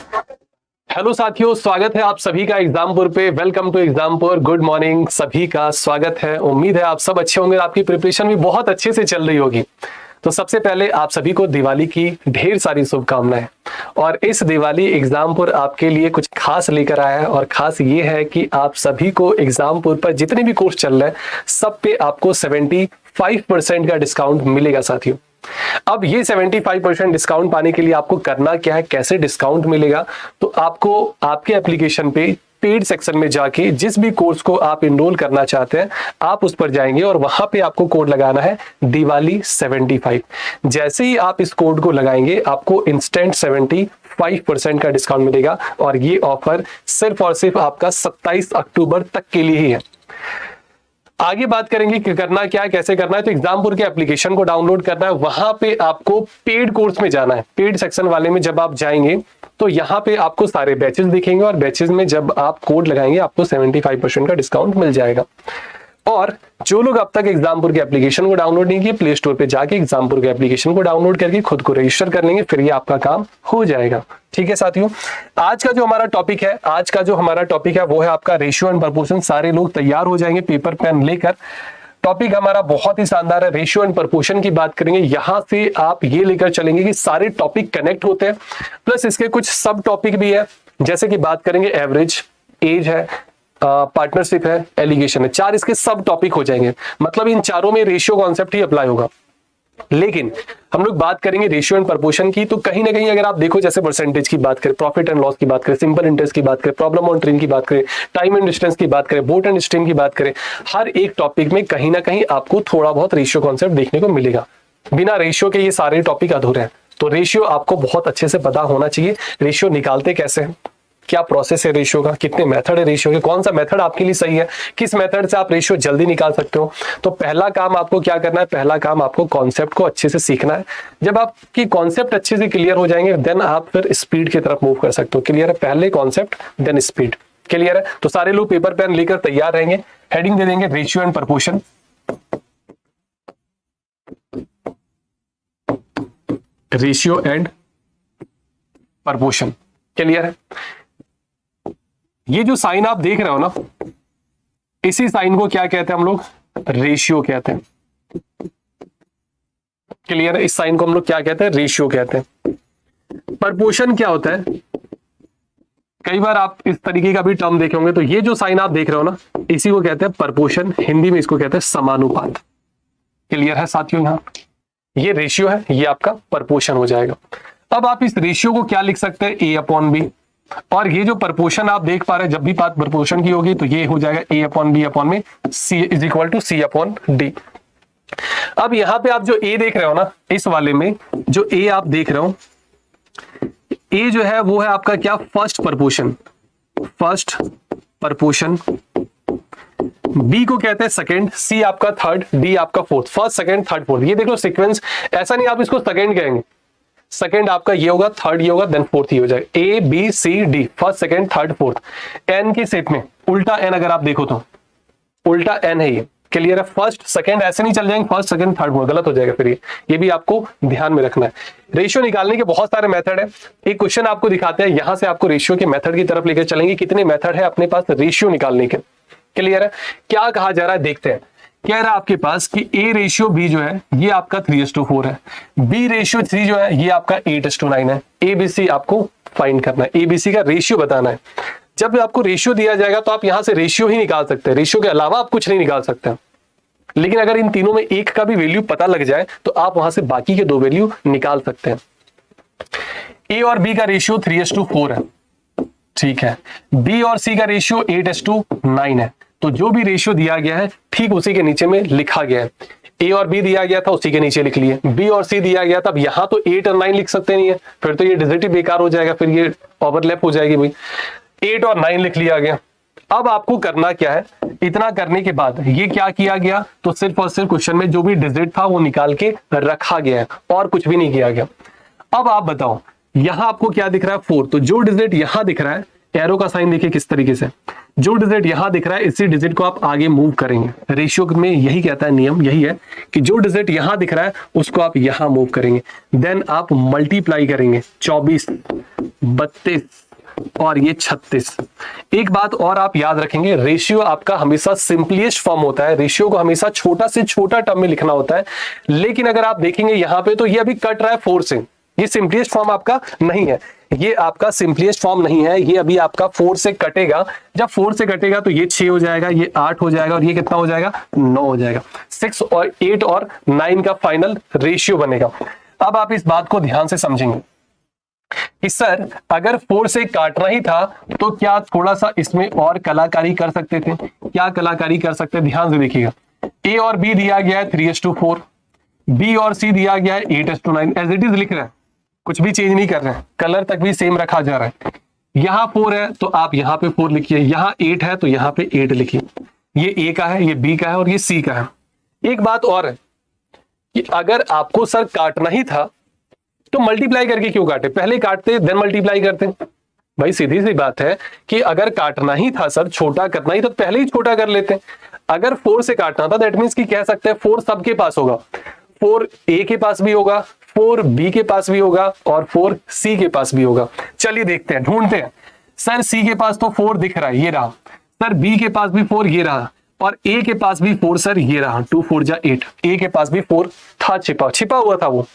Hello साथियों, स्वागत है आप सभी का एग्जामपुर पे। Welcome to Exampur. Good morning, सभी का स्वागत है। उम्मीद है आप सब अच्छे होंगे, आपकी प्रिपरेशन भी बहुत अच्छे से चल रही होगी। तो सबसे पहले आप सभी को दिवाली की ढेर सारी शुभकामनाएं। और इस दिवाली एग्जामपुर आपके लिए कुछ खास लेकर आया है, और खास ये है कि आप सभी को एग्जामपुर पर जितने भी कोर्स चल रहे हैं सब पे आपको 75% का डिस्काउंट मिलेगा साथियों। अब ये 75% डिस्काउंट पाने के लिए आपको करना क्या है, कैसे डिस्काउंट मिलेगा, तो आपको आपके एप्लीकेशन पे पेड सेक्शन में जाके जिस भी कोर्स को आप इनरोल करना चाहते हैं आप उस पर जाएंगे और वहां पे आपको कोड लगाना है दिवाली 75। जैसे ही आप इस कोड को लगाएंगे आपको इंस्टेंट 75% का डिस्काउंट मिलेगा, और ये ऑफर सिर्फ और सिर्फ आपका 27 अक्टूबर तक के लिए ही है। आगे बात करेंगे कि करना क्या है, कैसे करना है। तो एग्जामपुर के एप्लीकेशन को डाउनलोड करना है, वहां पे आपको पेड कोर्स में जाना है। पेड सेक्शन वाले में जब आप जाएंगे तो यहाँ पे आपको सारे बैचेस दिखेंगे, और बैचेस में जब आप कोड लगाएंगे आपको 75% का डिस्काउंट मिल जाएगा। और जो लोग अब तक एग्जामपुर के एप्लीकेशन को डाउनलोड नहीं किए, प्ले स्टोर पे जाके एग्जामपुर के एप्लीकेशन को डाउनलोड करके खुद को रजिस्टर कर लेंगे, फिर ये आपका काम हो जाएगा। ठीक है साथियों, आज का जो हमारा टॉपिक है वो है आपका रेशियो एंड प्रपोर्शन। सारे लोग तैयार हो जाएंगे पेपर पेन लेकर। टॉपिक हमारा बहुत ही शानदार है, रेशियो एंड प्रपोर्शन की बात करेंगे। यहां से आप ये लेकर चलेंगे कि सारे टॉपिक कनेक्ट होते हैं, प्लस इसके कुछ सब टॉपिक भी है। जैसे कि बात करेंगे एवरेज, एज है, पार्टनरशिप है, एलिगेशन है। 4 इसके सब टॉपिक हो जाएंगे। मतलब इन चारों में रेशियो कॉन्सेप्ट ही अप्लाई होगा। लेकिन हम लोग बात करेंगे रेशियो एंड प्रपोर्शन की, तो कहीं ना कहीं अगर आप देखो, जैसे परसेंटेज की बात करें, प्रॉफिट एंड लॉस की बात करें, सिंपल इंटरेस्ट की बात करें, प्रॉब्लम ऑन ट्रेन की बात करें, टाइम एंड डिस्टेंस की बात करें, बोट एंड स्ट्रीम की बात करें, हर एक टॉपिक में कहीं ना कहीं आपको थोड़ा बहुत रेशियो कॉन्सेप्ट देखने को मिलेगा। बिना रेशियो के ये सारे टॉपिक अधूरे हैं। तो रेशियो आपको बहुत अच्छे से पता होना चाहिए। रेशियो निकालते कैसे हैं, क्या प्रोसेस है रेशियो का, कितने मेथड है रेशियो के, कौन सा मेथड आपके लिए सही है, किस मेथड से आप रेशियो जल्दी निकाल सकते हो। तो पहला काम आपको क्या करना है, पहला काम आपको कॉन्सेप्ट को अच्छे से सीखना है। जब आपकी कॉन्सेप्ट अच्छे से क्लियर हो जाएंगे देन आप फिर स्पीड की तरफ मूव कर सकते हो। क्लियर है, पहले कॉन्सेप्ट देन स्पीड। क्लियर है, तो सारे लोग पेपर पेन लेकर तैयार रहेंगे। हेडिंग दे देंगे ratio and proportion. Ratio and proportion. Clear है, ये जो साइन आप देख रहे हो ना, इसी साइन को क्या कहते हैं हम लोग, रेशियो कहते हैं। क्लियर है, इस साइन को हम लोग क्या कहते हैं, रेशियो कहते हैं। प्रपोर्शन क्या होता है, कई बार आप इस तरीके का भी टर्म देखे होंगे। तो ये जो साइन आप देख रहे हो ना, इसी को कहते हैं प्रपोर्शन, हिंदी में इसको कहते हैं समानुपात। क्लियर है साथियों, यहां ये रेशियो है, ये आपका प्रपोर्शन हो जाएगा। अब आप इस रेशियो को क्या लिख सकते हैं, ए अपॉन बी। और ये जो प्रपोर्शन आप देख पा रहे हैं, जब भी बात प्रपोर्शन की होगी तो ये हो जाएगा ए अपॉन बी अपॉन में C is equal to C upon D. अब यहां पे आप जो ए देख रहे हो ना, इस वाले में जो ए आप देख रहे हो, ए जो है वो है आपका क्या, first proportion. First proportion, B को कहते हैं सेकंड, सी आपका थर्ड, डी आपका fourth. First second third fourth, ये देख लो सीक्वेंस। ऐसा नहीं आप इसको सेकंड कहेंगे, सेकंड आपका ये होगा, थर्ड ये होगा, देन फोर्थ ये हो जाएगा। A B C D, first second third fourth. N के सेट में उल्टा एन अगर आप देखो तो उल्टा एन है ये। क्लियर है, फर्स्ट सेकंड ऐसे नहीं चल जाएंगे, फर्स्ट सेकंड थर्ड फोर्थ, गलत हो जाएगा फिर ये भी आपको ध्यान में रखना है। रेशियो निकालने के बहुत सारे मेथड है। एक क्वेश्चन आपको दिखाते हैं, यहां से आपको रेशियो के मेथड की तरफ लेकर चलेंगे। कितने मेथड है अपने पास रेशियो निकालने के। क्लियर है, क्या कहा जा रहा है देखते हैं। कह रहा है आपके पास कि ए रेशियो बी जो है ये आपका 3:4 है, बी रेशियो सी जो है ये आपका 8:9 है। एबीसी आपको फाइंड करना है, एबीसी का रेशियो बताना है। जब आपको रेशियो दिया जाएगा तो आप यहां से रेशियो ही निकाल सकते हैं, रेशियो के अलावा आप कुछ नहीं निकाल सकते। लेकिन अगर इन तीनों में एक का भी वैल्यू पता लग जाए तो आप वहां से बाकी के 2 वैल्यू निकाल सकते हैं। ए और बी का रेशियो 3:4 है, ठीक है। बी और सी का रेशियो 8:9 है। तो जो भी रेशियो दिया गया है ठीक उसी के नीचे में लिखा गया है। ए और बी दिया गया था उसी के नीचे लिख लिए, बी और सी दिया गया था। अब यहां तो 8 और 9 लिख सकते नहीं है, फिर तो ये डिजिट ही बेकार हो जाएगा, फिर ये ओवरलैप हो जाएगी भाई। 8 और 9 लिख लिया गया। अब आपको करना क्या है, इतना करने के बाद ये क्या किया गया, तो सिर्फ और सिर्फ क्वेश्चन में जो भी डिजिट था वो निकाल के रखा गया है और कुछ भी नहीं किया गया। अब आप बताओ यहां आपको क्या दिख रहा है, 4। तो जो डिजिट यहां दिख रहा है, एरो का साइन देखिए किस तरीके से, जो डिजिट यहां दिख रहा है इसी डिजिट को आप आगे मूव करेंगे। रेशियो में यही कहता है, नियम यही है कि जो डिजिट यहां दिख रहा है उसको आप यहां मूव करेंगे, देन आप मल्टीप्लाई करेंगे 24, 32 और ये 36। एक बात और आप याद रखेंगे, रेशियो आपका हमेशा सिंपलेस्ट फॉर्म होता है, रेशियो को हमेशा छोटा से छोटा टर्म में लिखना होता है। लेकिन अगर आप देखेंगे यहां पे तो ये अभी कट रहा है 4 से, ये सिंपलेस्ट फॉर्म आपका नहीं है, ये आपका सिंपलेस्ट फॉर्म नहीं है, ये अभी आपका 4 से कटेगा। जब 4 से कटेगा तो ये 6 हो जाएगा, ये 8 हो जाएगा और ये कितना हो जाएगा, 9 हो जाएगा। 6 और 8 और 9 का फाइनल रेशियो बनेगा। अब आप इस बात को ध्यान से समझेंगे कि सर अगर 4 से काटना ही था तो क्या थोड़ा सा इसमें और कलाकारी कर सकते थे? क्या कलाकारी कर सकते हैं, ध्यान से देखिएगा। ए और बी दिया गया है 3:4, बी और सी दिया गया है 8:9, एज इट इज लिख रहे हैं, कुछ भी चेंज नहीं कर रहे हैं, कलर तक भी सेम रखा जा रहा है। यहां 4 है तो आप यहां पे 4 लिखिए, यहां 8 है तो यहां पे 8 लिखिए। ये ए का है, ये बी का है और ये सी का है। एक बात और है कि अगर आपको सर काटना ही था तो मल्टीप्लाई करके क्यों काटे, पहले काटते देन मल्टीप्लाई करते। भाई सीधी सी बात है कि अगर काटना ही था सर, छोटा करना ही था तो पहले ही छोटा कर लेते। अगर 4 से काटना था दैट मींस कि कह सकते हैं 4 सबके पास होगा, 4 ए के पास भी होगा, 4 बी के पास भी होगा और 4 सी के पास भी होगा। चलिए देखते हैं, ढूंढते हैं। सर सी के पास तो 4 दिख रहा है, ये रहा। सर बी के पास भी 4, ये रहा। और ए के पास भी 4 सर, ये रहा। 2 4 जा 8। ए के पास भी 4 था, छिपा हुआ था वो।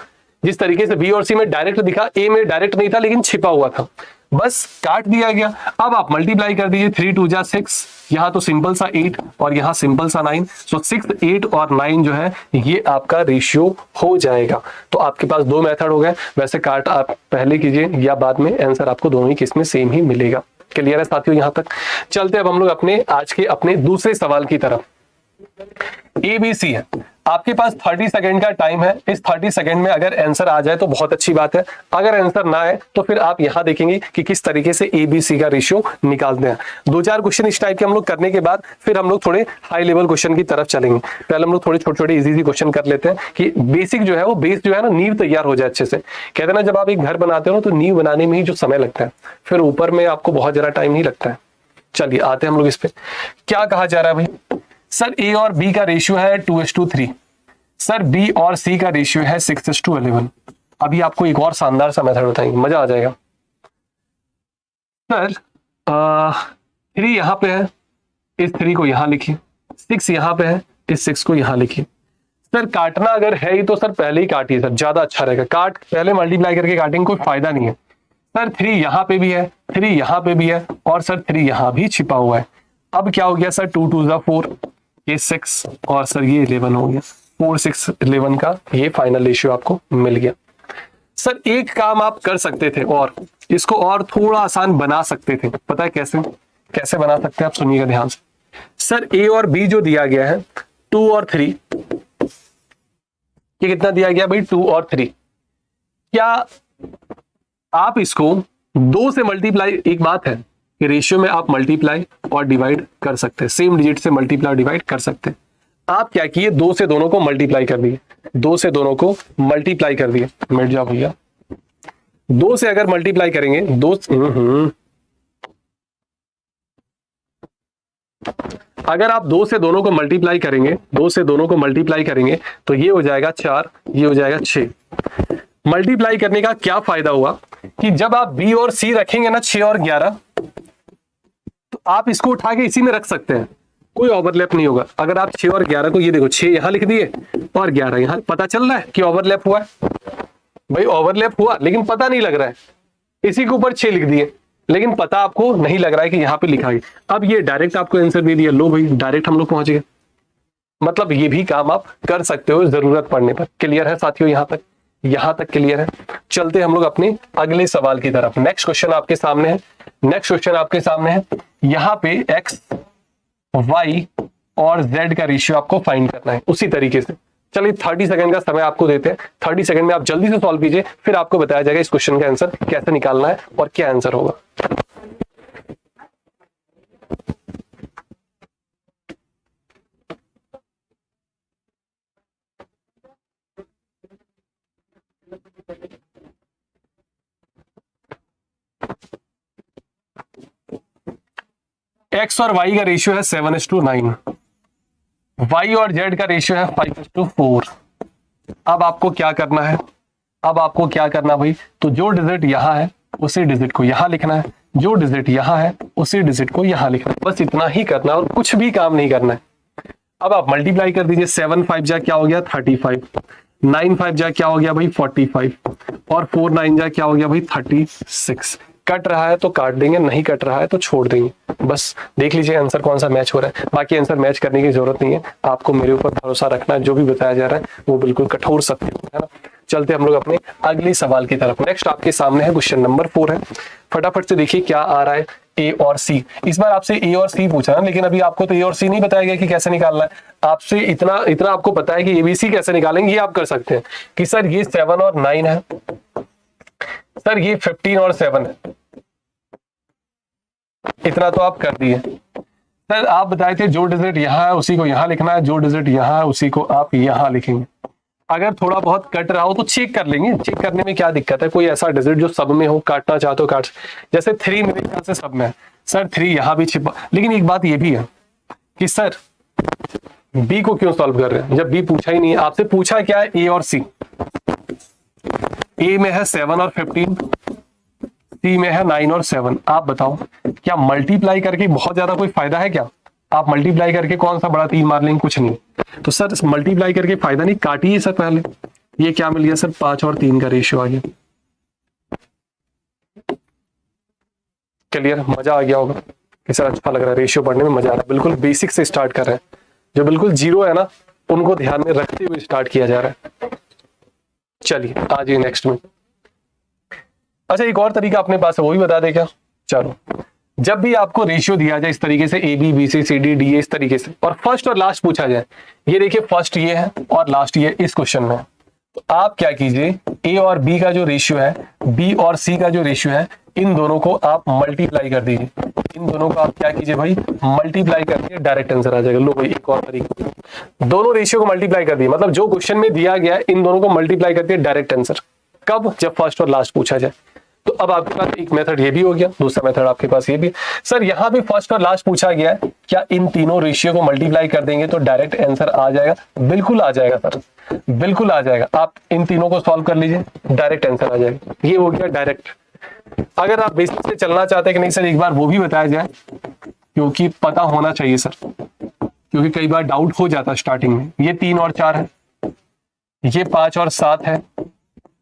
जिस तरीके से बी और सी में डायरेक्ट दिखा, ए में डायरेक्ट नहीं था लेकिन छिपा हुआ था, बस काट दिया गया। अब आप मल्टीप्लाई कर दीजिए, 3 2 जा 6, यहां तो सिंपल सा 8 और यहां सिंपल सा 9, सो 6 8 और 9 जो है ये आपका रेशियो हो जाएगा। तो आपके पास दो मेथड हो गए, वैसे काट आप पहले कीजिए या बाद में, आंसर आपको दोनों ही केस में सेम ही मिलेगा। क्लियर है साथियों? यहां तक चलते अब हम लोग अपने आज के अपने दूसरे सवाल की तरफ। ABC है, आपके पास 30 सेकंड का टाइम है। इस 30 सेकंड में अगर आंसर आ जाए तो बहुत अच्छी बात है, अगर आंसर ना आए तो फिर आप यहां देखेंगे कि किस तरीके से ABC का रेशियो निकालते हैं। 2-4 क्वेश्चन इस टाइप के हम लोग करने के बाद फिर हम लोग थोड़े हाई लेवल क्वेश्चन की तरफ चलेंगे। पहले हम लोग थोड़े छोटे छोटे इजी क्वेश्चन कर लेते हैं कि बेसिक जो है वो बेस जो है ना, नींव तैयार हो जाए अच्छे से। कहते हैं ना, जब आप एक घर बनाते हो ना तो नींव बनाने में ही जो समय लगता है, फिर ऊपर में आपको बहुत ज्यादा टाइम नहीं लगता है। चलिए आते हैं हम लोग इस पे। क्या कहा जा रहा है भाई? सर ए और बी का रेशियो है 2:3, सर बी और सी का रेशियो है 6:11। अभी आपको एक और शानदार सा मेथड बताएंगे, मजा आ जाएगा। सर 3 यहां पे है, इस 3 को यहां लिखिए, 6 यहां पे है, इस 6 को यहां लिखिए। सर काटना अगर है ही तो सर पहले ही काटिए, सर ज्यादा अच्छा रहेगा। काट पहले मल्टीप्लाई करके काटेंगे, कोई फायदा नहीं है। सर 3 यहां पे भी है, 3 यहां पे भी है और सर 3 यहां भी छिपा हुआ है। अब क्या हो गया सर, 2 2 जा 4, ये 6 और सर ये 11 हो गया। 4 6 11 का ये फाइनल रेशियो आपको मिल गया। सर एक काम आप कर सकते थे और इसको और थोड़ा आसान बना सकते थे, पता है कैसे? कैसे बना सकते हैं आप सुनिएगा ध्यान से। सर ए और बी जो दिया गया है 2 और 3, ये कितना दिया गया भाई? 2 और 3। क्या आप इसको 2 से मल्टीप्लाई, एक बात है कि रेशियो में आप मल्टीप्लाई और डिवाइड कर सकते हैं, सेम डिजिट से मल्टीप्लाई डिवाइड कर सकते हैं। आप क्या किए, 2 से दोनों को मल्टीप्लाई कर दिए, 2 से दोनों को मल्टीप्लाई कर दिए। मिट जाओ भैया, 2 से अगर मल्टीप्लाई करेंगे, 2 अगर आप 2 से दोनों को मल्टीप्लाई करेंगे, 2 से दोनों को मल्टीप्लाई करेंगे तो ये हो जाएगा 4, ये हो जाएगा 6। मल्टीप्लाई करने का क्या फायदा हुआ कि जब आप बी और सी रखेंगे ना 6 और 11, तो आप इसको उठा के इसी में रख सकते हैं, कोई ओवरलैप नहीं होगा। अगर आप 6 और 11 को, ये देखो 6 यहां लिख दिए और 11 यहां, पता चल रहा है कि ओवरलैप हुआ है? भाई ओवरलैप हुआ लेकिन पता नहीं लग रहा है। इसी के ऊपर 6 लिख दिए लेकिन पता आपको नहीं लग रहा है कि यहां पे लिखा है। अब ये डायरेक्ट आपको आंसर दे दिया, लो भाई डायरेक्ट हम लोग पहुंच गए। मतलब ये भी काम आप कर सकते हो जरूरत पड़ने पर। क्लियर है साथियों? यहां तक क्लियर है? चलते हम लोग अपने अगले सवाल की तरफ। नेक्स्ट क्वेश्चन आपके सामने है, नेक्स्ट क्वेश्चन आपके सामने है। यहां पे एक्स, वाई और जेड का रेशियो आपको फाइंड करना है उसी तरीके से। चलिए 30 सेकंड का समय आपको देते हैं, 30 सेकंड में आप जल्दी से सॉल्व कीजिए, फिर आपको बताया जाएगा इस क्वेश्चन का आंसर कैसे निकालना है और क्या आंसर होगा। एक्स और वाई का रेशियो है 7:9, वाई और जेड का रेशियो है 5:4। अब आपको क्या करना है, अब आपको क्या करना भाई, तो जो डिजिट यहां है उसी डिजिट को यहां लिखना है, जो डिजिट यहां है उसी डिजिट को यहां लिखना है, बस इतना ही करना है और कुछ भी काम नहीं करना है। अब आप मल्टीप्लाई कर दीजिए, 7 5 जा क्या हो गया 35, 9 5 जा क्या हो गया भाई 45, और 4 9 जा क्या हो गया भाई 36। कट रहा है तो काट देंगे, नहीं कट रहा है तो छोड़ देंगे। बस देख लीजिए आंसर कौन सा मैच हो रहा है। बाकी आंसर मैच करने की जरूरत नहीं है, आपको मेरे ऊपर भरोसा रखना है, जो भी बताया जा रहा है वो बिल्कुल कठोर सत्य है ना। चलते हम लोग अपने अगले सवाल की तरफ। नेक्स्ट आपके सामने है क्वेश्चन नंबर 4 है, फटाफट से देखिए क्या आ रहा है। ए और सी, इस बार आपसे ए और सी पूछा ना, लेकिन अभी आपको तो ए और सी नहीं बताया गया कि कैसे निकालना है। आपसे इतना इतना आपको पता है कि एबीसी कैसे निकालेंगे, ये आप कर सकते हैं कि सर ये 7 और 9 है, सर ये 15 और 7 है, इतना तो आप कर दिए। सर आप बताए थे जो डिजिट यहाँ है उसी को यहाँ लिखना है, जो डिजिट यहाँ है उसी को आप यहाँ लिखेंगे। अगर थोड़ा बहुत कट रहा हो तो चेक कर लेंगे, चेक करने में क्या दिक्कत है। कोई ऐसा डिजिट जो सब में हो, काटना चाहते हो काट, जैसे 3 मेरे ख्याल से सब में है, सर 3 यहाँ भी छिपा। लेकिन एक बात ये भी है कि सर बी को क्यों सॉल्व कर रहे हैं जब बी पूछा ही नहीं है। आपसे पूछा क्या है, ए और सी। ए में है 7 और 15, सी में है 9 और 7। आप बताओ क्या मल्टीप्लाई करके बहुत ज्यादा कोई फायदा है क्या? आप मल्टीप्लाई करके कौन सा बड़ा 3 मार लेंगे, कुछ नहीं। तो सर मल्टीप्लाई करके फायदा नहीं, काटिए सर पहले। ये क्या मिल गया सर, 5 और 3 का रेशियो आ गया। क्लियर, मजा आ गया होगा कि सर अच्छा लग रहा है, रेशियो पढ़ने में मजा आ रहा है। बिल्कुल बेसिक से स्टार्ट कर रहे हैं, जो बिल्कुल जीरो है ना उनको ध्यान में रखते हुए स्टार्ट किया जा रहा है। चलिए आ जाइए नेक्स्ट में। अच्छा एक और तरीका अपने पास है, वो भी बता दे क्या? चलो, जब भी आपको रेशियो दिया जाए इस तरीके से A B B C C D D A इस तरीके से, और फर्स्ट और लास्ट पूछा जाए, ये देखिए फर्स्ट ये है और लास्ट ये इस क्वेश्चन में, तो आप क्या कीजिए, ए और बी का जो रेशियो है, बी और सी का जो रेशियो है, इन दोनों को आप मल्टीप्लाई कर दीजिए। इन दोनों को आप क्या कीजिए भाई, मल्टीप्लाई करके डायरेक्ट आंसर आ जाएगा। लो भाई एक और तरीका, दोनों रेशियो को मल्टीप्लाई कर दिए, मतलब जो क्वेश्चन में दिया गया है इन दोनों को मल्टीप्लाई करके डायरेक्ट आंसर। कब? जब फर्स्ट और लास्ट पूछा जाए। तो अब आपके पास एक मेथड ये भी हो गया, दूसरा मेथड आपके पास ये भी। सर यहाँ भी फर्स्ट और लास्ट पूछा गया है, क्या इन तीनों रेशियो को मल्टीप्लाई कर देंगे तो डायरेक्ट आंसर आ जाएगा? बिल्कुल आ जाएगा सर, बिल्कुल आ जाएगा। आप इन तीनों को सॉल्व कर लीजिए, डायरेक्ट आंसर आ जाएगा। ये हो गया डायरेक्ट। अगर आप बेसिक से चलना चाहते हैं कि नहीं सर एक बार वो भी बताया जाए, क्योंकि पता होना चाहिए सर, क्योंकि कई बार डाउट हो जाता है स्टार्टिंग में। ये 3 और 4 है, ये 5 और 7 है,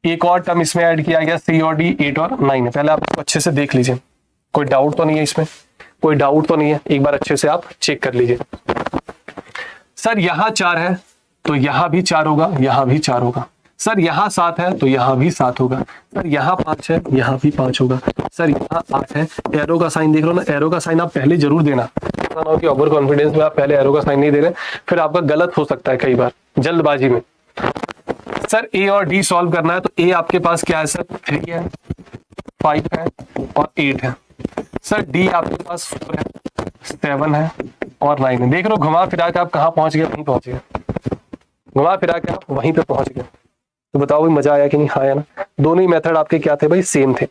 एक और टर्म इसमें ऐड किया गया सी और डी 8 और 9 है। पहले आप इसको अच्छे से देख लीजिए, कोई डाउट तो नहीं है इसमें, कोई डाउट तो नहीं है, एक बार अच्छे से आप चेक कर लीजिए। सर यहाँ 4 है तो यहाँ भी 4 होगा, यहाँ भी 4 होगा। सर यहाँ 7 है तो यहाँ भी 7 होगा। सर यहाँ 5 है, यहाँ भी 5 होगा। सर यहाँ 8 है, एरो का साइन देख लो ना, एरो का साइन आप पहले जरूर देना, ऐसा ना हो कि ओवर कॉन्फिडेंस में आप पहले एरो का साइन नहीं दे रहे, फिर आपका गलत हो सकता है कई बार जल्दबाजी में। सर ए और डी सॉल्व करना है, तो ए आपके पास क्या है सर, 3 है, 5 है और 8 है। सर डी आपके पास 4 है, 7 है और 9 है। देख लो घुमा फिरा के आप कहाँ पहुंच गए, वहीं पहुंच गए, घुमा फिरा के आप वहीं पे पहुंच गए। तो बताओ भाई मजा आया कि नहीं? हाँ या ना? दोनों ही मेथड आपके क्या थे भाई, सेम थे।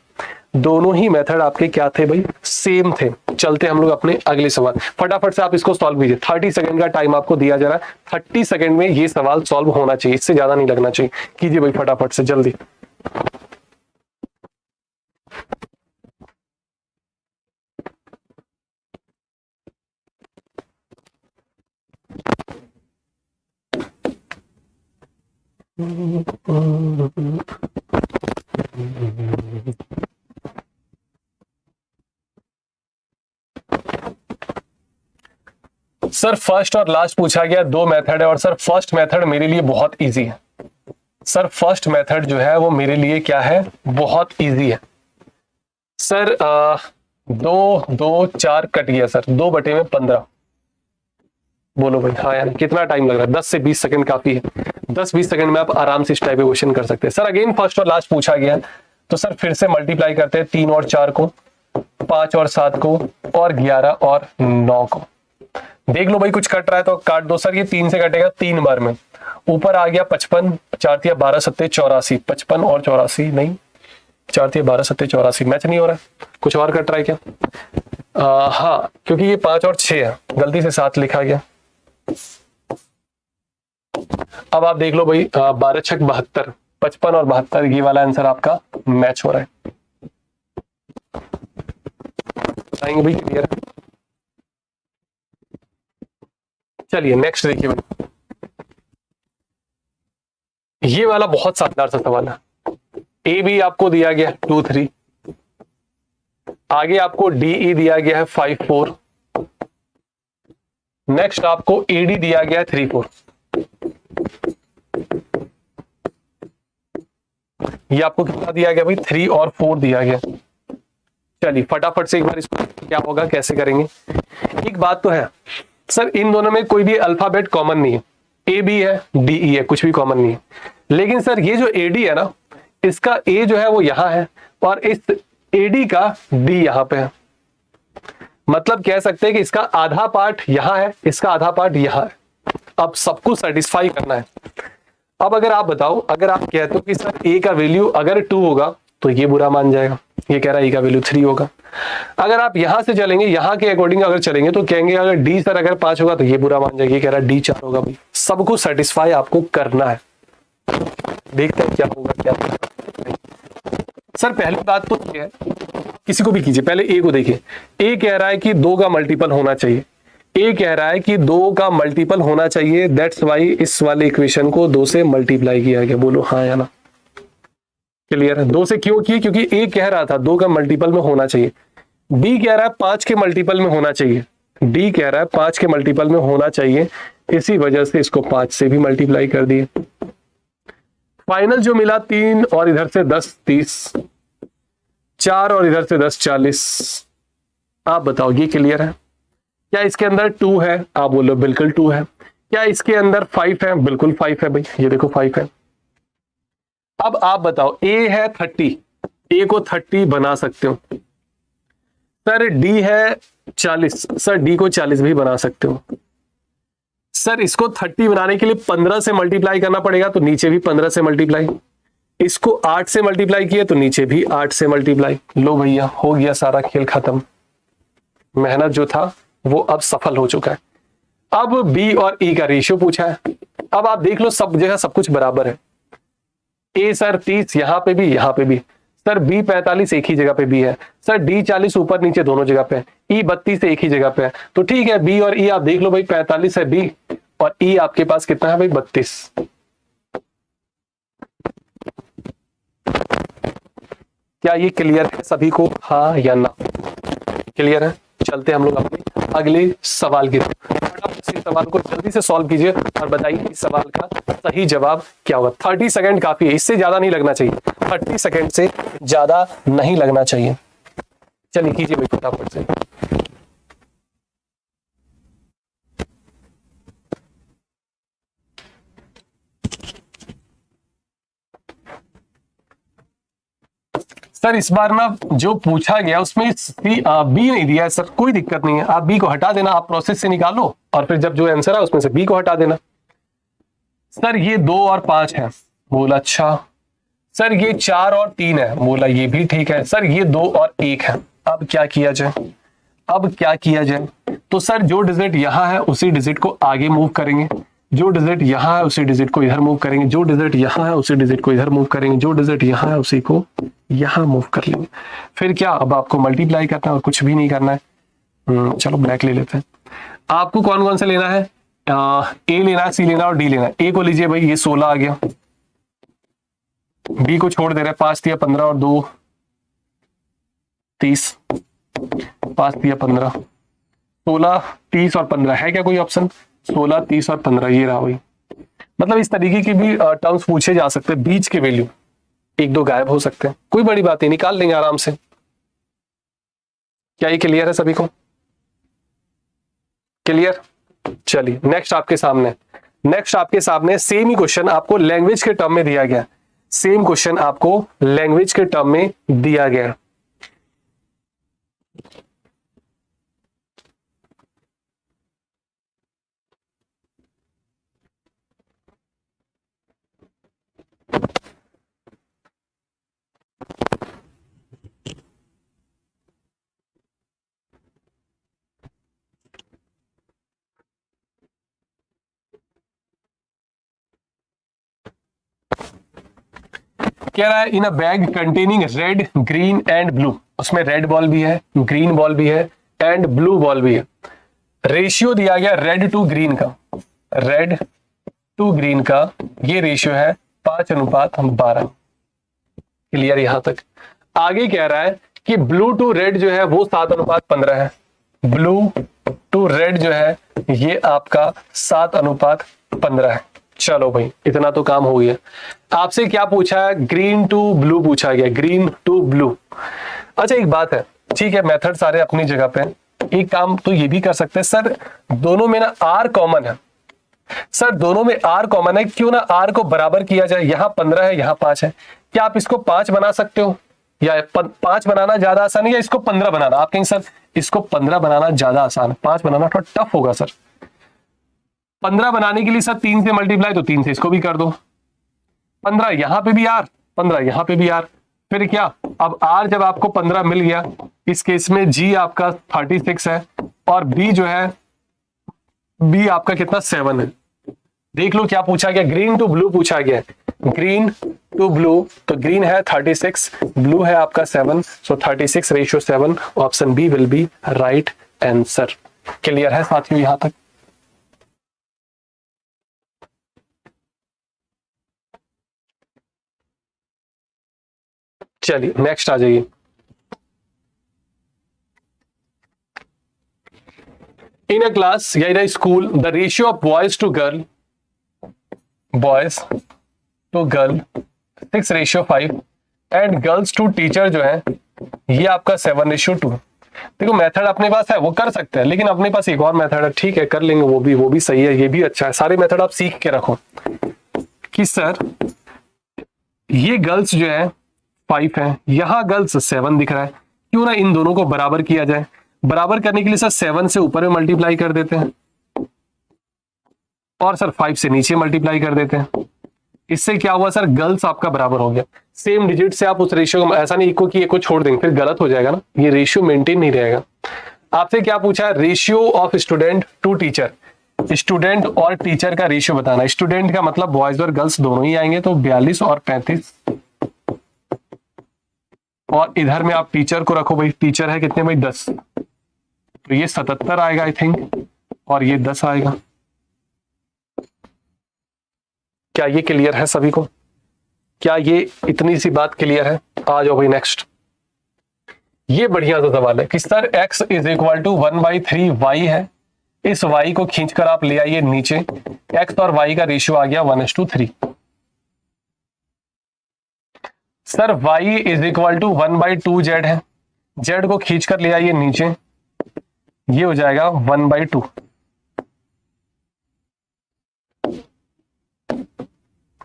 दोनों ही मेथड आपके क्या थे भाई, सेम थे। चलते हम लोग अपने अगले सवाल, फटाफट से आप इसको सॉल्व कीजिए। 30 सेकंड का टाइम आपको दिया जा रहा है, 30 सेकंड में ये सवाल सॉल्व होना चाहिए, इससे ज्यादा नहीं लगना चाहिए। कीजिए भाई फटाफट से जल्दी। सर फर्स्ट और लास्ट पूछा गया, 2 मेथड है, और सर फर्स्ट मेथड मेरे लिए बहुत इजी है। सर फर्स्ट मेथड जो है वो मेरे लिए क्या है, बहुत इजी है। सर 2 2 4 कट गया सर, 2/15। बोलो भाई हाँ यार, कितना टाइम लग रहा है? 10 से 20 सेकंड काफी है। 10-20 सेकंड में आप आराम से इस टाइप के क्वेश्चन कर सकते हैं। सर अगेन फर्स्ट और लास्ट पूछा गया, तो सर फिर से मल्टीप्लाई करते हैं, 3 और 4 को, 5 और 7 को, और 11 और 9 को। देख लो भाई कुछ कट रहा है तो काट दो। सर ये 3 से कटेगा 3 बार में, ऊपर आ गया 55, 4 या 12 7 84, 55 और 84 नहीं, 4 या 12 7 84 मैच नहीं हो रहा है, कुछ और कट रहा है क्या? हाँ, क्योंकि ये 5 और 6 है, गलती से 7 लिखा गया। अब आप देख लो भाई, 12 छक 72, 55 और 72, ये वाला आंसर आपका मैच हो रहा है। बताएंगे भाई, क्लियर है? चलिए नेक्स्ट देखिए भाई, ये वाला बहुत शानदार सा सवाल है। ए बी आपको दिया गया 2 3, आगे आपको डीई दिया गया है 5 4, नेक्स्ट आपको एडी दिया गया है 3 4। ये आपको कितना दिया गया भाई? 3 और 4 दिया गया। चलिए फटाफट से एक बार इसको क्या होगा, कैसे करेंगे। एक बात तो है सर, इन दोनों में कोई भी अल्फाबेट कॉमन नहीं है, ए बी है डीई है, कुछ भी कॉमन नहीं है। लेकिन सर ये जो एडी है ना, इसका ए जो है वो यहां है और इस एडी का डी यहां पे है। मतलब कह सकते हैं कि इसका आधा पार्ट यहां है, इसका आधा पार्ट यहां है। अब सबको सेटिस्फाई करना है। अब अगर आप बताओ, अगर आप कहते हो कि सर ए का वैल्यू अगर 2 होगा तो ये बुरा मान जाएगा, ये कह रहा है ए का वैल्यू 3 होगा। अगर आप यहां से चलेंगे, यहां के अकॉर्डिंग अगर चलेंगे तो कहेंगे अगर डी सर अगर 5 होगा तो ये बुरा मान जाएगा, ये कह रहा है डी 4 होगा। भाई सबको सेटिस्फाई आपको करना है। देखते हैं क्या होगा क्या नहीं। सर पहली बात तो ये है, किसी को भी कीजिए, पहले ए को देखिए। ए कह रहा है कि 2 का मल्टीपल होना चाहिए, ए कह रहा है कि 2 का मल्टीपल होना चाहिए, दैट्स वाई इस वाले इक्वेशन को 2 से मल्टीप्लाई किया गया। बोलो हाँ या ना? क्लियर है? 2 से क्यों किए? क्योंकि ए कह रहा था 2 का मल्टीपल में होना चाहिए, बी कह रहा है 5 के मल्टीपल में होना चाहिए, डी कह रहा है 5 के मल्टीपल में होना चाहिए, इसी वजह से इसको 5 से भी मल्टीप्लाई कर दिए। फाइनल जो मिला 3 और इधर से 10 30, 4 और इधर से 10 40। आप बताओ ये क्लियर है? क्या इसके अंदर 2 है? आप बोलो बिल्कुल 2 है। क्या इसके अंदर 5 है? बिल्कुल 5 है भाई, ये देखो 5 है। अब आप बताओ, ए है 30, ए को 30 बना सकते हो सर। डी है 40, सर डी को 40 भी बना सकते हो सर। इसको 30 बनाने के लिए 15 से मल्टीप्लाई करना पड़ेगा, तो नीचे भी 15 से मल्टीप्लाई। इसको 8 से मल्टीप्लाई किया तो नीचे भी 8 से मल्टीप्लाई। लो भैया हो गया सारा खेल खत्म, मेहनत जो था वो अब सफल हो चुका है। अब बी और ई का रेशियो पूछा है। अब आप देख लो सब जगह सब कुछ बराबर है। ए सर 30 यहां पे भी यहां पे भी, सर बी 45 एक ही जगह पे भी है, सर डी 40 ऊपर नीचे दोनों जगह पे है, ई 32 एक ही जगह पे है। तो ठीक है, बी और ई आप देख लो भाई, 45 है बी और ई आपके पास कितना है भाई? 32। क्या ये क्लियर है सभी को? हाँ या ना? क्लियर है? चलते हैं हम लोग अपने अगले सवाल की तरफ। फटाफट इस सवाल को जल्दी से सॉल्व कीजिए और बताइए इस सवाल का सही जवाब क्या होगा। 30 सेकंड काफी है, इससे ज्यादा नहीं लगना चाहिए, 30 सेकंड से ज्यादा नहीं लगना चाहिए। चलिए कीजिए भाई फटाफट से। सर इस बार ना जो पूछा गया उसमें बी नहीं दिया है सर, कोई दिक्कत नहीं है, आप बी को हटा देना, आप प्रोसेस से निकालो और फिर जब जो आंसर है उसमें से बी को हटा देना। सर ये 2 और 5 है, बोला अच्छा। सर ये 4 और 3 है, बोला ये भी ठीक है। सर ये 2 और 1 है, अब क्या किया जाए? अब क्या किया जाए? तो सर जो डिजिट यहां है उसी डिजिट को आगे मूव करेंगे, जो डिजिट यहां है उसी डिजिट को इधर मूव करेंगे, जो डिजिट यहां है उसी डिजिट को इधर मूव करेंगे, जो डिजिट यहां है उसी को यहां मूव कर लेंगे। फिर क्या, अब आपको मल्टीप्लाई करना है और कुछ भी नहीं करना है। चलो ब्लैक ले लेते हैं। आपको कौन कौन से लेना है? ए लेना है, सी लेना और डी लेना है। ए को लीजिए भाई, ये 16 आ गया। बी को छोड़ दे रहे हैं, 5 दिया 15 और 2 30, 5 दिया 15, 16 30 और 15 है क्या कोई ऑप्शन? 16 30 और 15 ये रहा भाई। मतलब इस तरीके की भी टर्म्स पूछे जा सकते हैं, बीच के वैल्यू 1-2 गायब हो सकते हैं, कोई बड़ी बात नहीं, निकाल लेंगे आराम से। क्या ये क्लियर है सभी को? क्लियर? चलिए नेक्स्ट आपके सामने सेम ही क्वेश्चन आपको लैंग्वेज के टर्म में दिया गया। सेम क्वेश्चन आपको लैंग्वेज के टर्म में दिया गया। कह रहा है in a bag containing red green and blue, उसमें रेड बॉल भी है, ग्रीन बॉल भी है एंड ब्लू बॉल भी है। रेशियो दिया गया रेड टू ग्रीन का, रेड टू ग्रीन का ये रेशियो है 5:12। क्लियर यहां तक। आगे कह रहा है कि ब्लू टू रेड जो है वो 7:15 है, ब्लू टू रेड जो है ये आपका 7:15 है। चलो भाई इतना तो काम हो गया। आपसे क्या पूछा है, ग्रीन टू ब्लू पूछा गया, ग्रीन टू ब्लू। अच्छा एक बात है, ठीक है मेथड सारे अपनी जगह पे हैं। एक काम तो ये भी कर सकते हैं सर, दोनों में ना आर कॉमन है, सर दोनों में आर कॉमन है, क्यों ना आर को बराबर किया जाए। यहां 15 है यहां 5 है, क्या आप इसको 5 बना सकते हो, या 5 बनाना ज्यादा आसान है या इसको 15 बनाना। आप कहेंगे सर इसको 15 बनाना ज्यादा आसान है, 5 बनाना थोड़ा टफ होगा सर। 15 बनाने के लिए सर 3 से मल्टीप्लाई, तो 3 से इसको भी कर दो, 15 यहां पे भी आर, 15 यहां पे भी आर। फिर क्या, अब आर जब आपको 15 मिल गया, इस केस में जी आपका 36 है और बी जो है, बी आपका कितना 7 है। देख लो क्या पूछा गया, ग्रीन टू ब्लू पूछा गया, ग्रीन टू ब्लू, तो ग्रीन है 36, ब्लू है आपका 7, so 36:7, option B will be right answer. Clear है साथियों यहां तक। चलिए नेक्स्ट आ जाइए। इन अ क्लास या in a school the ratio of boys to girl, boys to girl 6:5 and girls to teacher जो है ये आपका 7:2। देखो मेथड अपने पास है वो कर सकते हैं, लेकिन अपने पास एक और मेथड है, ठीक है कर लेंगे, वो भी सही है, ये भी अच्छा है। सारे मेथड आप सीख के रखो कि सर ये गर्ल्स जो है 5 है, यहां गर्ल्स 7 दिख रहा है, क्यों ना इन दोनों को बराबर किया जाए। बराबर करने के लिए सर 7 से ऊपर में मल्टीप्लाई कर देते हैं और सर 5 से नीचे मल्टीप्लाई कर देते हैं। इससे क्या हुआ सर, गर्ल्स आपका बराबर हो गया। सेम डिजिट से आप उस रेशियो को, ऐसा नहीं इको की एक को छोड़ देंगे फिर गलत हो जाएगा ना, ये रेशियो मेंटेन नहीं रहेगा। आपसे क्या पूछा है, ratio of student to teacher, student और टीचर का रेशियो बताना। स्टूडेंट का मतलब बॉयज और गर्ल्स दोनों ही आएंगे, तो 42 और 35, और इधर में आप टीचर को रखो भाई, टीचर है कितने भाई 10, तो ये 77 आएगा आई थिंक, और ये 10 आएगा। क्या ये क्लियर है सभी को, क्या ये इतनी सी बात क्लियर है। आ जाओ भाई नेक्स्ट। ये बढ़िया सा सवाल है कि sir x is equal to 1/3 y है, इस y को खींचकर आप ले आइए नीचे, x और y का रेशियो आ गया 1:3। Sir y is equal to 1/2 z है, z को खींचकर ले आइए नीचे, ये हो जाएगा 1/2।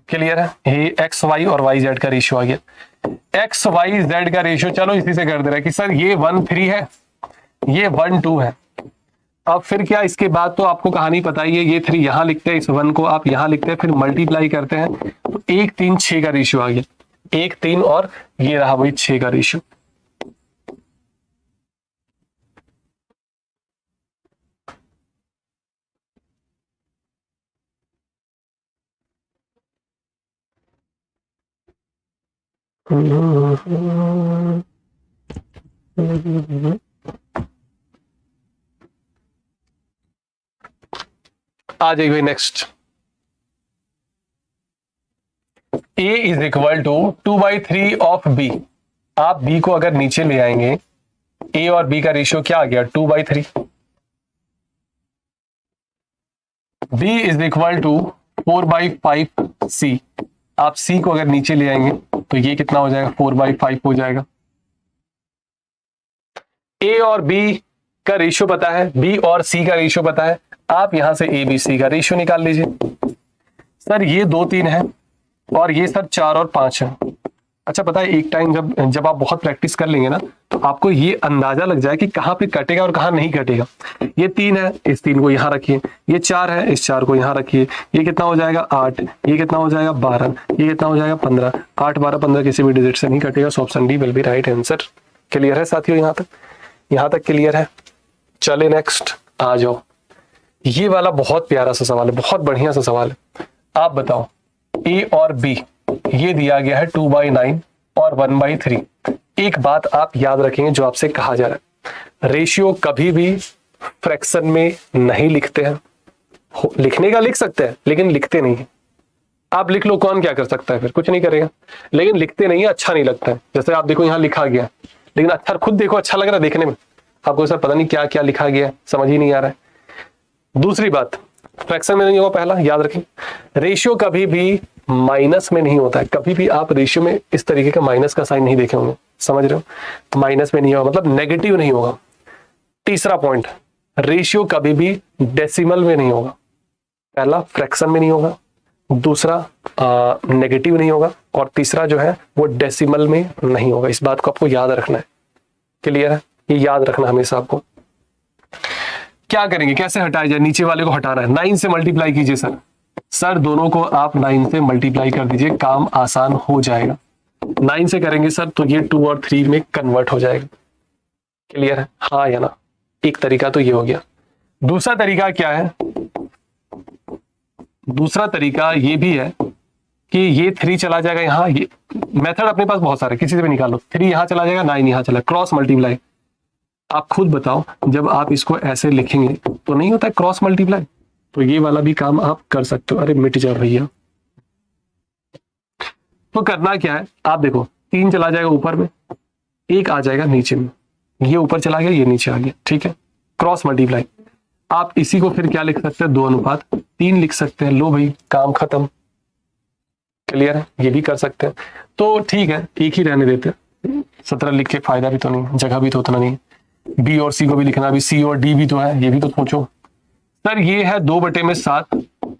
क्लियर है, ये एक्स वाई और वाई जेड का रेशियो आ गया। एक्स वाई जेड का रेशियो चलो इसी से कर दे रहा है कि सर ये 1:3 है, ये 1:2 है। अब फिर क्या, इसके बाद तो आपको कहानी पता ही है, ये 3 यहां लिखते हैं, इस 1 को आप यहां लिखते हैं, फिर मल्टीप्लाई करते हैं, तो 1 3 6 का रेशियो आ गया, 1 3 और ये रहा वही 6 का रेशियो। आ जाइए next. a is equal to 2/3 of b। आप b को अगर नीचे ले आएंगे, a और b का रेशियो क्या आ गया 2/3। b is equal to 4/5 c। आप c को अगर नीचे ले आएंगे तो ये कितना हो जाएगा 4/5 हो जाएगा। a और b का रेशियो पता है, b और c का रेशियो पता है, आप यहां से a b c का रेशियो निकाल लीजिए। सर ये 2 3 है और ये सर 4 और 5 है। अच्छा पता है एक टाइम जब आप बहुत प्रैक्टिस कर लेंगे ना, तो आपको ये अंदाजा लग जाए कि कहां पे कटेगा और कहां नहीं कटेगा। ये 3 है, इस 3 को यहां रखिए, ये 4 है, इस 4 को यहां रखिए, ये कितना हो जाएगा 8, ये कितना हो जाएगा 12, ये कितना हो जाएगा 15, 8 12 15 किसी भी डिजिट से नहीं कटेगा, so option D will be right answer. Clear है साथियों, यहां तक क्लियर है। चले नेक्स्ट आ जाओ। ये वाला बहुत प्यारा सा सवाल है, बहुत बढ़िया सा सवाल है। आप बताओ a और b ये दिया गया है 2/9 और 1/3। एक बात आप याद रखेंगे जो आपसे कहा जा रहा है, रेशियो कभी भी फ्रैक्शन में नहीं लिखते हैं। लिखने का लिख सकते हैं लेकिन लिखते नहीं है। आप लिख लो, कौन क्या कर सकता है, फिर कुछ नहीं करेगा, लेकिन लिखते नहीं है, अच्छा नहीं लगता है। जैसे आप देखो यहाँ लिखा गया, लेकिन अच्छा खुद देखो अच्छा लग रहा है देखने में, आपको सर पता नहीं क्या क्या लिखा गया है, समझ ही नहीं आ रहा है। दूसरी बात, फ्रैक्शन में नहीं होगा, पहला याद रखें, रेशियो कभी भी माइनस में नहीं होता है। कभी भी आप रेशियो में इस तरीके का माइनस का साइन नहीं देखे होंगे, समझ रहे हो, माइनस में नहीं होगा मतलब नेगेटिव नहीं होगा। तीसरा पॉइंट, रेशियो कभी भी डेसिमल में नहीं होगा। पहला फ्रैक्शन में नहीं होगा, दूसरा नेगेटिव नहीं होगा, और तीसरा जो है वो डेसिमल में नहीं होगा। इस बात को आपको याद रखना है। क्लियर है, ये याद रखना हमेशा आपको। क्या करेंगे, कैसे हटाया जाए, नीचे वाले को हटाना है, 9 से मल्टीप्लाई कीजिए सर। सर दोनों को आप 9 से मल्टीप्लाई कर दीजिए, काम आसान हो जाएगा। 9 से करेंगे सर तो ये 2 और 3 में कन्वर्ट हो जाएगा। क्लियर है, हाँ या ना। एक तरीका तो ये हो गया। दूसरा तरीका क्या है, दूसरा तरीका ये भी है कि ये 3 चला जाएगा यहाँ, ये मेथड अपने पास बहुत सारे, किसी से भी निकालो। 3 यहाँ चला जाएगा, 9 यहाँ चला, क्रॉस मल्टीप्लाई। आप खुद बताओ, जब आप इसको ऐसे लिखेंगे तो नहीं होता है क्रॉस मल्टीप्लाई, तो ये वाला भी काम आप कर सकते हो। अरे मिट जाओ भैया। तो करना क्या है, आप देखो 3 चला जाएगा ऊपर में, 1 आ जाएगा नीचे में, ये ऊपर चला गया, ये नीचे आ गया, ठीक है, क्रॉस मल्टीप्लाई। आप इसी को फिर क्या लिख सकते हैं, 2:3 लिख सकते हैं। लो भाई, काम खत्म। क्लियर है, ये भी कर सकते हैं। तो ठीक है, एक ही रहने देते हैं, 17 लिख के फायदा भी तो नहीं, जगह भी तो उतना नहीं। बी और सी को भी लिखना, भी सी और डी भी तो है, ये भी तो सोचो। सर ये है 2/7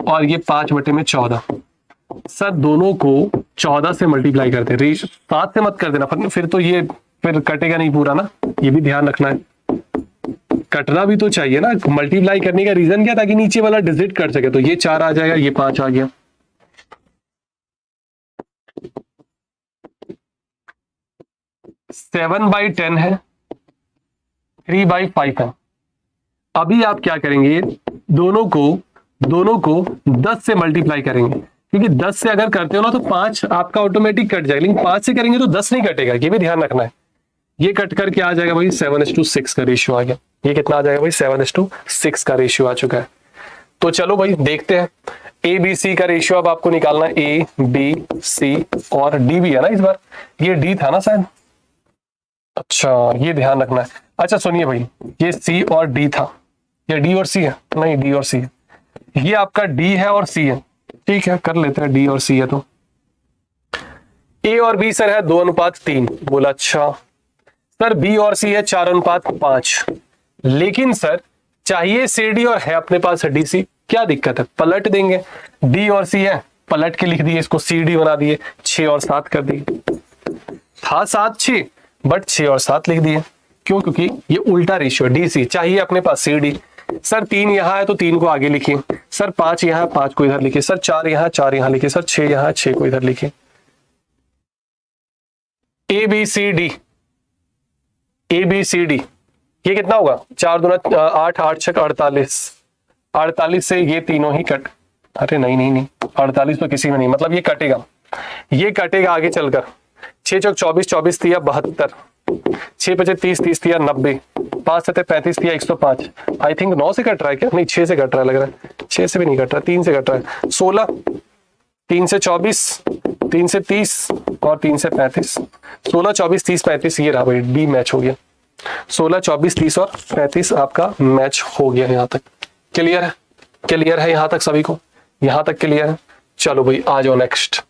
और ये 5/14। सर दोनों को 14 से मल्टीप्लाई करते हैं, 7 से मत कर देना, फिर तो ये फिर कटेगा नहीं पूरा ना, ये भी ध्यान रखना है। कटना भी तो चाहिए ना, मल्टीप्लाई करने का रीजन क्या, ताकि नीचे वाला डिजिट कट सके। तो ये 4 आ जाएगा, ये 5 आ गया। सेवन बाई 10 है, 3/5 है। अभी आप क्या करेंगे, दोनों को 10 से मल्टीप्लाई करेंगे, क्योंकि 10 से अगर करते हो ना तो 5 आपका ऑटोमेटिक कट जाएगा, लेकिन 5 से करेंगे तो 10 नहीं कटेगा, ये भी ध्यान रखना है। ये कट करके आ जाएगा भाई 7:6 का रेशियो आ गया। ये कितना आ जाएगा भाई, 7:6 का रेशियो आ चुका है। तो चलो भाई देखते हैं, ए बी सी का रेशियो अब आपको निकालना है। ए बी सी और डी भी है ना इस बार, ये डी था ना शायद, अच्छा ये ध्यान रखना है। अच्छा सुनिए भाई, ये सी और डी था, ये डी और सी है, नहीं डी और सी है, ये आपका डी है और सी है, ठीक है कर लेते हैं, डी और सी है। तो ए और बी सर है 2:3, बोला अच्छा। सर बी और सी है 4:5, लेकिन सर चाहिए सी डी और है अपने पास डी सी, क्या दिक्कत है, पलट देंगे। डी और सी है, पलट के लिख दिए, इसको सी डी बना दिए, 6 और 7 कर दिए। था 7 6, बट 6 और 7 लिख दिए। क्यों, क्योंकि ये उल्टा रेशियो, डी सी चाहिए अपने पास सी डी। सर 3 यहाँ है तो 3 को आगे लिखिए, सर 5 यहाँ, 5 को इधर लिखिए, सर 4 यहाँ, 4 यहाँ लिखिए, सर 6 यहाँ, 6 को इधर लिखिए। A B C D, A B C D, ये कितना होगा, 4 दूना 8, 8 6 48, 48 से ये तीनों ही कट, अरे नहीं नहीं नहीं 48 तो किसी में नहीं, मतलब ये कटेगा, ये कटेगा आगे चलकर। 6 चौक 24, 24 तिया 72, 6 5 30, 30 तिया 90, 5 7 35 तिया 105। आई थिंक 9 से कट रहा है क्या, नहीं 6 से कट रहा है लग रहा है, 6 से भी नहीं कट रहा, 3 से कट रहा है। 16, 3 से 24, 3 से 30 और 3 से 35, 16 24 30 35, ये रहा भाई डी मैच हो गया। 16 24 30 और 35 आपका मैच हो गया। यहाँ तक क्लियर है, क्लियर है यहाँ तक सभी को, यहाँ तक क्लियर है। चलो भाई आ जाओ नेक्स्ट,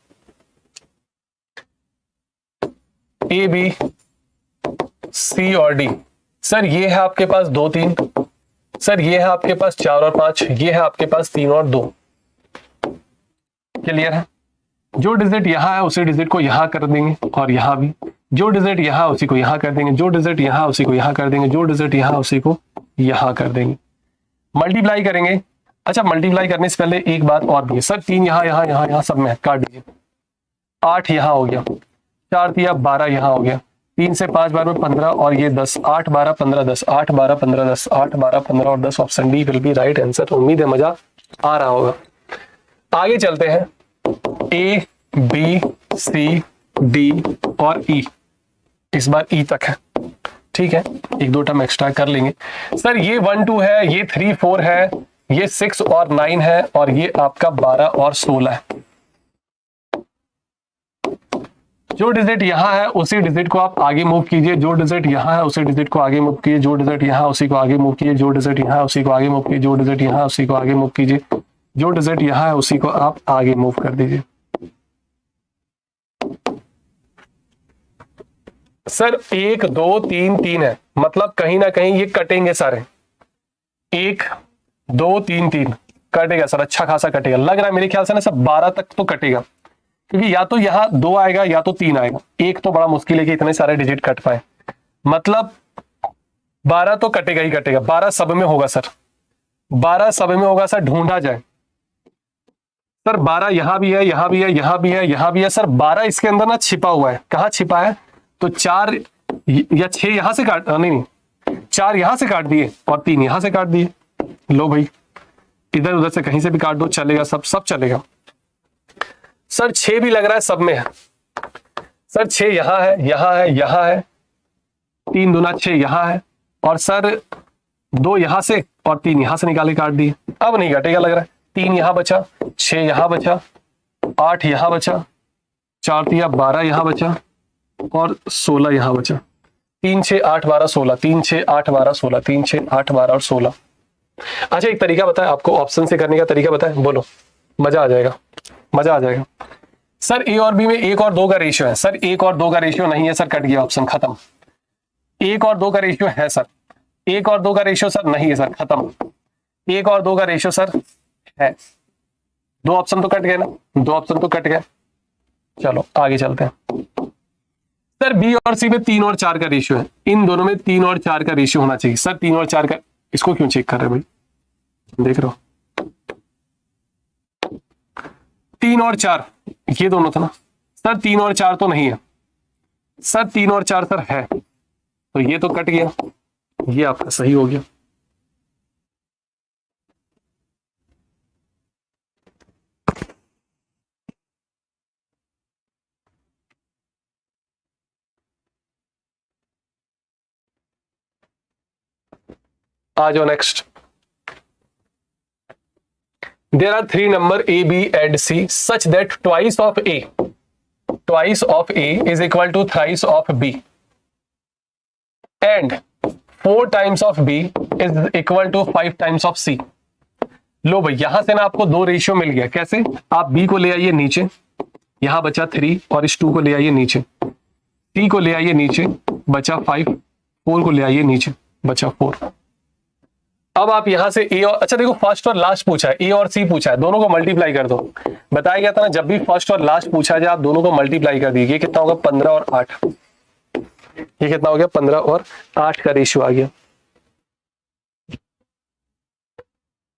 ए बी सी और डी। सर ये है आपके पास 2 3, सर ये है आपके पास 4 और 5, ये है आपके पास 3 और 2। क्लियर है, जो डिजिट यहां है उसी डिजिट को यहां कर देंगे, और यहां भी जो डिजिट यहां उसी को यहां कर देंगे, जो डिजिट यहां उसी को यहां कर देंगे, जो डिजिट यहां उसी को यहां कर देंगे। मल्टीप्लाई करेंगे। अच्छा मल्टीप्लाई करने से पहले एक बात और भी है, सर 3 यहां यहां यहां यहां सब में काट दीजिए, 8 यहां हो गया, 4 तिया 12 यहां हो गया, 3 से 5 बार में 15 और ये 10, 8 12 15 10, 8 12 15 10, 8 12 15 और 10, option D will be right answer. उम्मीद है मजा आ रहा होगा। आगे चलते हैं, ए बी सी डी और ई, इस बार ई तक है, ठीक है, एक दो टर्म एक्स्ट्रा कर लेंगे। सर ये 1 2 है, ये 3 4 है, ये 6 और 9 है, और ये आपका 12 और 16 है। जो डिजिट यहां है उसी डिजिट को आप आगे मूव कीजिए, जो डिजिट यहां है उसी डिजिट को आगे मूव कीजिए, जो डिजिट यहां उसी को आगे मूव कीजिए, जो डिजिट यहां उसी को आगे मूव कीजिए, जो डिजिट यहां उसी को आगे मूव कीजिए, जो डिजिट यहां है उसी को आप आगे मूव कर दीजिए। सर 1 2 3 3 है, मतलब कहीं ना कहीं ये कटेंगे सारे, 1 2 3 3 कटेगा सर, अच्छा खासा कटेगा, लग रहा है मेरे ख्याल से ना सर 12 तक तो कटेगा, क्योंकि या तो यहां 2 आएगा या तो 3 आएगा, एक तो बड़ा मुश्किल है कि इतने सारे डिजिट कट पाए, मतलब 12 तो कटेगा ही कटेगा। 12 सब में होगा सर, 12 सब में होगा सर, ढूंढा जाए सर। 12 यहां भी है, यहां भी है, यहां भी है, यहां भी है सर। 12 इसके अंदर ना छिपा हुआ है, कहां छिपा है, तो 4 या 6 यहां से काट, नहीं 4 यहां से काट दिए और 3 यहां से काट दिए, लो भाई इधर उधर से कहीं से भी काट दो चलेगा, सब चलेगा। सर 6 भी लग रहा है सब में है सर, 6 यहां है, यहां है, यहां है, 3 दूना 6 यहां है, और सर 2 यहां से और 3 यहां से निकाल के काट दिए, अब नहीं कटेगा लग रहा है। 3 यहां बचा, 6 यहां बचा, 8 यहां बचा, 4 3 12 यहां बचा, और 16 यहां बचा। 3 6 8 12 16, 3 6 8 12 16, 3 6 8 12 और 16। अच्छा एक तरीका बताए आपको, ऑप्शन से करने का तरीका बताए, बोलो, मजा आ जाएगा, मजा आ जाएगा। सर ए और बी में 1 और 2 का रेशियो है, सर 1 और 2 का रेशियो नहीं है सर, कट गया ऑप्शन, खत्म। 1 और 2 का रेशियो है सर, 1 और 2 का रेशियो सर नहीं है सर, खत्म। 1 और 2 का रेशियो सर है, 2 ऑप्शन तो कट गए ना, 2 ऑप्शन तो कट गए। चलो आगे चलते हैं। सर बी और सी में 3 और 4 का रेशियो है, इन दोनों में 3 और 4 का रेशियो होना चाहिए। सर 3 और 4 का, इसको क्यों चेक कर रहे हैं भाई, देख रहे हो 3 और 4 ये दोनों था ना सर, 3 और 4 तो नहीं है सर, 3 और 4 सर है, तो ये तो कट गया, ये आपका सही हो गया। आ जाओ next. There are 3 number A, B and C such that twice of A is equal to thrice of B and 4 times of B is equal to 5 times of C। लो भाई यहां से ना आपको 2 रेशियो मिल गया, कैसे, आप B को ले आइए नीचे, यहां बचा 3, और इस 2 को ले आइए नीचे, C को ले आइए नीचे, बचा 5, 4 को ले आइए नीचे, बचा 4। अब आप यहां से ए और, अच्छा देखो फर्स्ट और लास्ट पूछा है, ए और सी पूछा है, दोनों को मल्टीप्लाई कर दो। बताया गया था ना जब भी फर्स्ट और लास्ट पूछा जाए आप दोनों को मल्टीप्लाई कर दीजिए, कितना होगा 15 और 8, ये कितना हो गया 15 और 8 का रेशियो आ गया।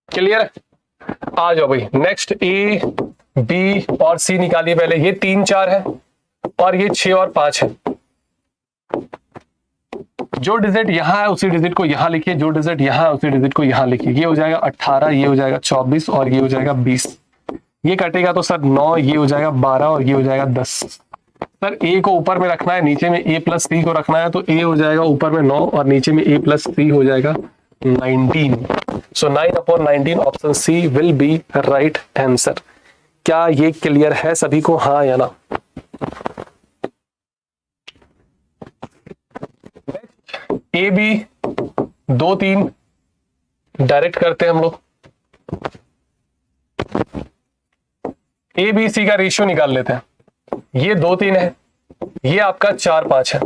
क्लियर है, आ जाओ भाई नेक्स्ट। ए बी और सी निकालिए पहले, ये 3 4 है और ये 6 और 5 है। जो डिजिट यहां है उसी डिजिट को यहां लिखिए, जो डिजिट यहां है उसी डिजिट को यहां लिखिए। ये हो जाएगा 18, ये हो जाएगा 24 और ये हो जाएगा 20। ये कटेगा तो सर 9, ये हो जाएगा 12 और ये हो जाएगा 10। सर ए को ऊपर में रखना है, नीचे में ए प्लस सी को रखना है, तो ए हो जाएगा ऊपर में 9 और नीचे में ए प्लस सी हो जाएगा 19। So 9/19 option C will be right answer. क्या ये क्लियर है सभी को, हाँ या ना? ए बी 2 3 डायरेक्ट करते हैं हम लोग। ए बी सी का रेशियो निकाल लेते हैं। ये 2 3 है, ये आपका 4 5 है।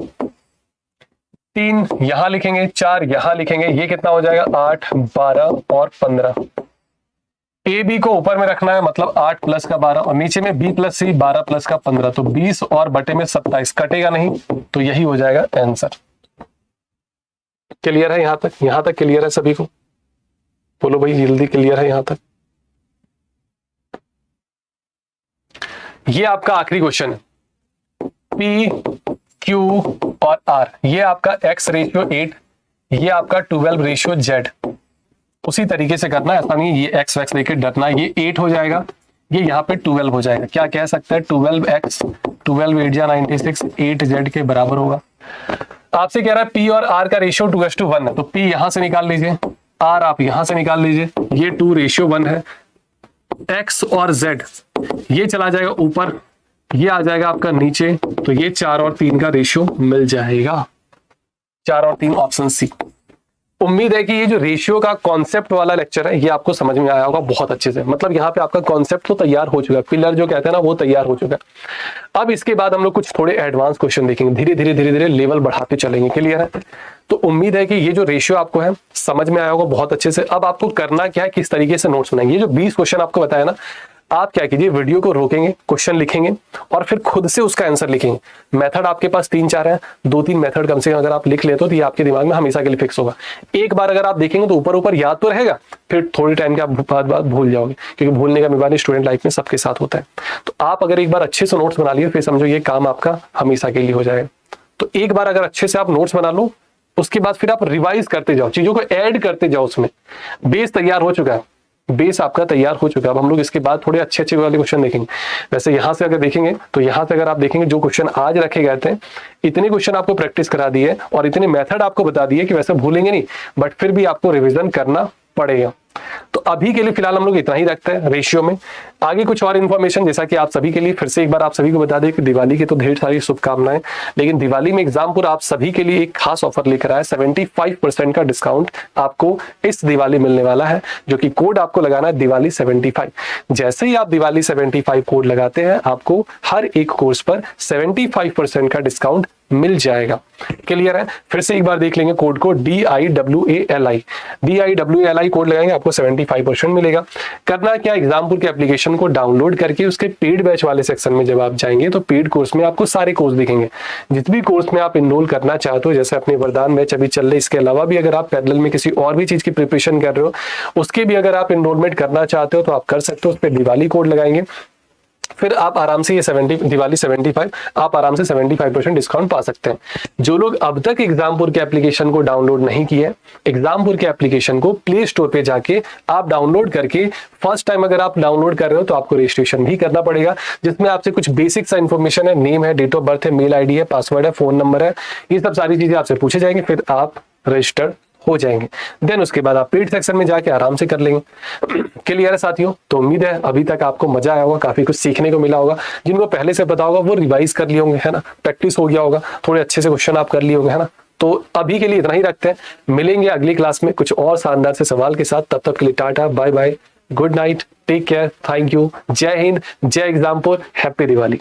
3 यहां लिखेंगे, 4 यहां लिखेंगे, ये कितना हो जाएगा 8 12 और 15। ए बी को ऊपर में रखना है, मतलब 8 प्लस का 12 और नीचे में बी प्लस सी 12 प्लस का 15, तो 20 और बटे में 27 कटेगा नहीं, तो यही हो जाएगा आंसर। क्लियर है यहां तक? यहां तक क्लियर है सभी को? बोलो भाई जल्दी, क्लियर है यहां तक? ये आपका आखिरी क्वेश्चन है। पी क्यू और आर, ये आपका एक्स रेशियो 8, ये आपका 12 रेशियो जेड। उसी तरीके से करना है, ऐसा नहीं ये एक्स वैक्स लेके डरना। ये 8 हो जाएगा, ये यहाँ पे 12 हो जाएगा। क्या कह सकते हैं 12x 12 8 जा 96 8z के बराबर होगा। आपसे कह रहा है P और R का रेशियो 2:1 है, तो P यहां से निकाल लीजिए, R आप यहां से निकाल लीजिए, ये 2:1 है। X और Z ये चला जाएगा ऊपर, ये आ जाएगा आपका नीचे, तो ये 4 और 3 का रेशियो मिल जाएगा। 4 और 3 ऑप्शन सी। उम्मीद है कि ये जो रेशियो का कॉन्सेप्ट वाला लेक्चर है ये आपको समझ में आया होगा बहुत अच्छे से। मतलब यहाँ पे आपका कॉन्सेप्ट तो तैयार हो चुका है, पिलर जो कहते हैं ना वो तैयार हो चुका है। अब इसके बाद हम लोग कुछ थोड़े एडवांस क्वेश्चन देखेंगे, धीरे धीरे लेवल बढ़ाते चलेंगे। क्लियर है? तो उम्मीद है कि ये जो रेशियो आपको है समझ में आया होगा बहुत अच्छे से। अब आपको करना क्या है, किस तरीके से नोट्स बनाएंगे। ये जो 20 क्वेश्चन आपको बताया ना, आप क्या कीजिए, वीडियो को रोकेंगे, क्वेश्चन लिखेंगे और फिर खुद से उसका आंसर लिखेंगे। मेथड आपके पास 3-4 है, 2-3 मेथड कम से कम अगर आप लिख लेते हो तो ये आपके दिमाग में हमेशा के लिए फिक्स होगा। एक बार अगर आप देखेंगे तो ऊपर ऊपर याद तो रहेगा, फिर थोड़ी टाइम के बाद भूल जाओगे, क्योंकि भूलने का बीमारी स्टूडेंट लाइफ में सबके साथ होता है। तो आप अगर एक बार अच्छे से नोट्स बना लिए, फिर समझो ये काम आपका हमेशा के लिए हो जाएगा। तो एक बार अगर अच्छे से आप नोट्स बना लो, उसके बाद फिर आप रिवाइज करते जाओ, चीजों को ऐड करते जाओ, उसमें बेस तैयार हो चुका है, बेस आपका तैयार हो चुका है। अब हम लोग इसके बाद थोड़े अच्छे अच्छे वाले क्वेश्चन देखेंगे। वैसे यहां से अगर देखेंगे तो यहां से अगर आप देखेंगे जो क्वेश्चन आज रखे गए थे, इतने क्वेश्चन आपको प्रैक्टिस करा दिए और इतने मेथड आपको बता दिए कि वैसे भूलेंगे नहीं, बट फिर भी आपको रिवीजन करना पड़ेगा। तो अभी के लिए फिलहाल हम लोग इतना ही रखते हैं रेशियो में। आगे कुछ और इन्फॉर्मेशन, जैसा कि आप सभी के लिए फिर से एक बार आप सभी को बता दें कि दिवाली की तो ढेर सारी शुभकामनाएं, लेकिन दिवाली में एग्जामपुर आप सभी के लिए एक खास ऑफर लेकर आया। 75% का डिस्काउंट आपको इस दिवाली मिलने वाला है, जो कि कोड आपको लगाना है दिवाली 75। जैसे ही आप दिवाली 75 कोड लगाते हैं, आपको हर एक कोर्स पर 75% का डिस्काउंट मिल जाएगा। क्लियर है? फिर से एक बार देख लेंगे कोड को, DIWALI कोड लगाएंगे, आपको 75% मिलेगा। करना क्या, एग्जामपुर के एप्लीकेशन को डाउनलोड करके उसके पेड बैच वाले सेक्शन में जब आप जाएंगे तो पेड कोर्स में आपको सारे कोर्स दिखेंगे। जिस भी कोर्स में आप इनरोल करना चाहते हो, जैसे अपने वरदान बैच अभी चल रहे, इसके अलावा भी अगर आप पैरेलल में किसी और भी चीज की प्रिपरेशन कर रहे हो, उसके भी अगर आप इनरोलमेंट करना चाहते हो तो आप कर सकते हो। उस पर दिवाली कोड लगाएंगे, फिर आप आराम से ये दिवाली 75 आप आराम से 75% डिस्काउंट पा सकते हैं। जो लोग अब तक एग्जामपुर के एप्लीकेशन को डाउनलोड नहीं किए, एग्जामपुर के एप्लीकेशन को प्ले स्टोर पे जाके आप डाउनलोड करके, फर्स्ट टाइम अगर आप डाउनलोड कर रहे हो तो आपको रजिस्ट्रेशन भी करना पड़ेगा, जिसमें आपसे कुछ बेसिक सा इन्फॉर्मेशन है, नेम है, डेट ऑफ बर्थ है, मेल आईडी है, पासवर्ड है, फोन नंबर है, ये सब सारी चीजें आपसे पूछे जाएंगे, फिर आप रजिस्टर्ड हो जाएंगे। देन उसके बाद आप पेड सेक्शन में जाके आराम से कर लेंगे। क्लियर है साथियों? तो उम्मीद है अभी तक आपको मजा आया होगा, काफी कुछ सीखने को मिला होगा। जिनको पहले से पता होगा वो रिवाइज कर लिए होंगे, है ना, प्रैक्टिस हो गया होगा, थोड़े अच्छे से क्वेश्चन आप कर लिए होंगे, है ना। तो अभी के लिए इतना ही रखते हैं, मिलेंगे अगली क्लास में कुछ और शानदार से सवाल के साथ। तब तक के लिए tata, bye bye, good night, take care, thank you, जय हिंद, जय एग्जामपुर, हैप्पी दिवाली।